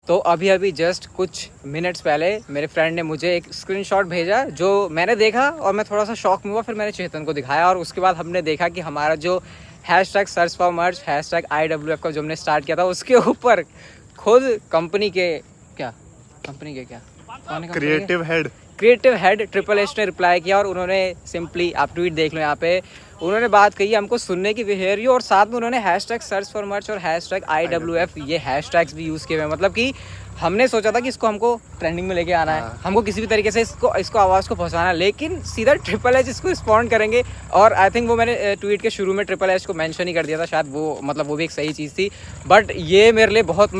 तो अभी जस्ट कुछ मिनट्स पहले मेरे फ्रेंड ने मुझे एक स्क्रीनशॉट भेजा जो मैंने देखा और मैं थोड़ा सा शॉक में हुआ। फिर मैंने चेतन को दिखाया और उसके बाद हमने देखा कि हमारा जो हैशटैग सर्च फॉर मर्च हैशटैग IWF का जो हमने स्टार्ट किया था उसके ऊपर खुद कंपनी के क्या क्रिएटिव हेड ट्रिपल एच ने रिप्लाई किया और उन्होंने सिंपली, आप ट्वीट देख लो यहाँ पे, उन्होंने बात कही हमको सुनने की बिहेवियर और साथ में उन्होंने हैशटैग सर्च फॉर मर्च और हैशटैग IWF ये हैशटैग्स भी यूज़ किए हुए हैं। मतलब कि हमने सोचा था कि इसको हमको ट्रेंडिंग में लेके आना है, हमको किसी भी तरीके से इसको आवाज़ को पहुंचाना है, लेकिन सीधा ट्रिपल एच इसको रिस्पॉन्ड करेंगे। और आई थिंक वो मैंने ट्वीट के शुरू में ट्रिपल एच को मेंशन ही कर दिया था शायद, वो मतलब वो भी एक सही चीज़ थी। बट ये मेरे लिए बहुत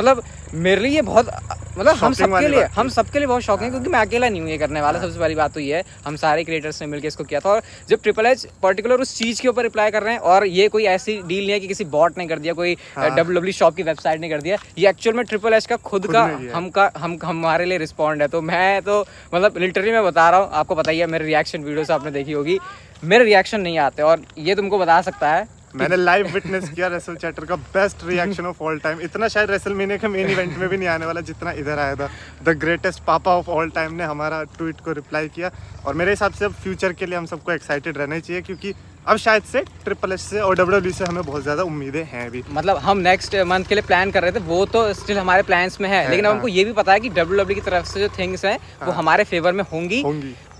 हम सबके लिए बहुत शौक है, क्योंकि मैं अकेला नहीं हूँ ये करने वाला। सबसे पहली बात तो ये है, हम सारे क्रिएटर्स ने मिलकर इसको किया था। और जब ट्रिपल एच पर्टिकुलर उस चीज़ के ऊपर रिप्लाई कर रहे हैं, और ये कोई ऐसी डील नहीं है कि किसी बॉट ने कर दिया, कोई WWE शॉप की वेबसाइट ने कर दिया, ये एक्चुअल में ट्रिपल एच का खुद का हमारे लिए रिस्पॉन्ड है। तो मैं तो मतलब लिटरली मैं बता रहा हूँ, आपको पता ही है, मेरे रिएक्शन वीडियोस आपने देखी होगी, मेरे रिएक्शन नहीं आते और ये तुमको बता सकता है। मैंने लाइव विटनेस किया रेसल चैटर का best reaction of all time. इतना शायद रेसलमेनिया के मेन इवेंट में भी नहीं आने वाला जितना इधर आया था। द ग्रेटेस्ट पापा ऑफ ऑल टाइम ने हमारा ट्वीट को रिप्लाई किया और मेरे हिसाब से अब फ्यूचर के लिए हम सबको एक्साइटेड रहना ही चाहिए, क्योंकि अब शायद से ट्रिपल एच से और WWE से हमें बहुत ज़्यादा उम्मीदें हैं भी। मतलब हम नेक्स्ट मंथ के लिए प्लान कर रहे थे, वो तो स्टिल हमारे प्लान्स में है, लेकिन अब हमको ये भी पता है कि WWE की तरफ से जो थिंग्स हैं वो हमारे फेवर में होंगी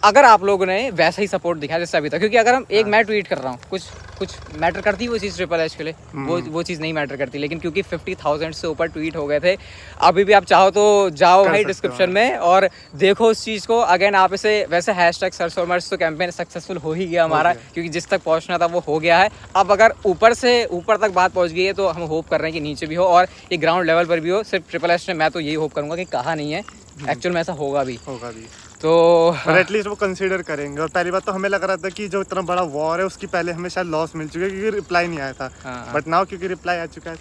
अगर आप लोगों ने वैसा ही सपोर्ट दिखाया जैसे अभी तक। क्योंकि अगर हम मैं ट्वीट कर रहा हूँ, कुछ मैटर करती है वो चीज़ ट्रिपल एच के लिए, वो चीज़ नहीं मैटर करती। लेकिन क्योंकि 50,000 से ऊपर ट्वीट हो गए थे, अभी भी आप चाहो तो जाओ भाई डिस्क्रिप्शन में और देखो उस चीज़ को। अगेन आप इसे वैसे हैशटैग सर्च फॉर मर्च तो कैंपेन सक्सेसफुल हो ही गया हमारा, क्योंकि जिस तक पहुँचना था वो हो गया है। अब अगर ऊपर से ऊपर तक बात पहुँच गई है तो हम होप कर रहे हैं कि नीचे भी हो और ये ग्राउंड लेवल पर भी हो। सिर्फ ट्रिपल एच ने, मैं तो यही होप करूँगा कि कहा नहीं है, एक्चुअल में ऐसा होगा भी। तो एटलीस्ट वो कंसीडर करेंगे। और पहली बात तो हमें लग रहा था कि जो इतना बड़ा वॉर है उसकी पहले हमें शायद लॉस मिल चुका है, क्योंकि रिप्लाई नहीं आया था। बट नाउ क्योंकि रिप्लाई आ चुका है,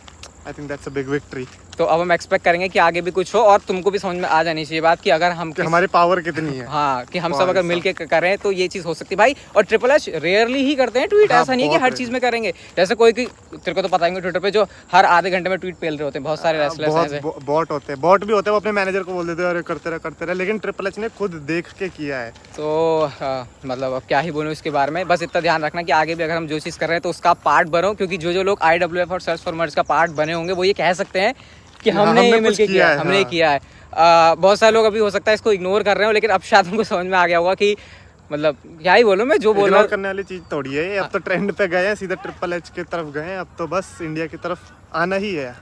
I think that's a big victory. तो अब हम एक्सपेक्ट करेंगे कि आगे भी कुछ हो और तुमको भी समझ में आ जानी चाहिए बात कि अगर हम हमारी पावर कितनी है। हाँ, कि हम सब अगर मिलके करें तो ये चीज हो सकती है भाई। और ट्रिपल एच रेयरली ही करते हैं ट्वीट, ऐसा नहीं है कि हर चीज में करेंगे। जैसे कोई तेरे को तो पता ही ट्विटर पे जो हर आधे घंटे में ट्वीट पेल रहे होते हैं, बहुत सारे रेसलर्स हैं, बॉट होते हैं, बॉट भी होते हैं, वो अपने मैनेजर को बोल देते हैं अरे करते रहे। लेकिन ट्रिपल एच ने खुद देख के किया है। तो मतलब अब क्या ही बोलूं इसके बारे में। बस इतना ध्यान रखना कि आगे भी अगर हम जो चीज कर रहे हैं तो उसका पार्ट बनो, क्योंकि जो लोग IWF और सर्च फॉर मर्च का पार्ट बने होंगे वो ये कह सकते हैं कि हमने मिलके किया है, हमने किया है। बहुत सारे लोग अभी हो सकता है इसको इग्नोर कर रहे हो, लेकिन अब शायद उनको समझ में आ गया होगा कि मतलब क्या ही बोलूं मैं, जो बोल रहा हूं करने वाली चीज थोड़ी है। अब तो ट्रेंड पे गए हैं, सीधा ट्रिपल एच की तरफ गए हैं, अब तो बस इंडिया की तरफ आना ही है।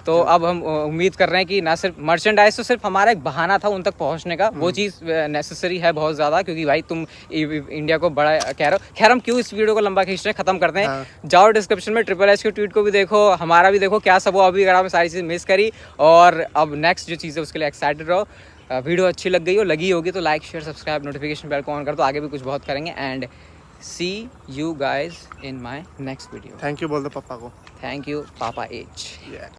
तो अब हम उम्मीद कर रहे हैं कि ना सिर्फ मर्चेंडाइज तो सिर्फ हमारा एक बहाना था उन तक पहुंचने का, वो चीज़ नेसेसरी है बहुत ज़्यादा, क्योंकि भाई तुम इंडिया को बड़ा कह रहे हो। खैर हम क्यों इस वीडियो को लंबा खींच रहे हैं, खत्म करते हैं। जाओ डिस्क्रिप्शन में ट्रिपल एच के ट्वीट को भी देखो, हमारा भी देखो क्या सब हो अभी, अगर आपने सारी चीज़ मिस करी। और अब नेक्स्ट जो चीज़ है उसके लिए एक्साइटेड रहो। वीडियो अच्छी लगी होगी तो like share subscribe notification bell को ऑन कर दो, आगे भी कुछ बहुत करेंगे। And see you guys in my next video. Thank you बोल दो पापा को। Thank you Papa H.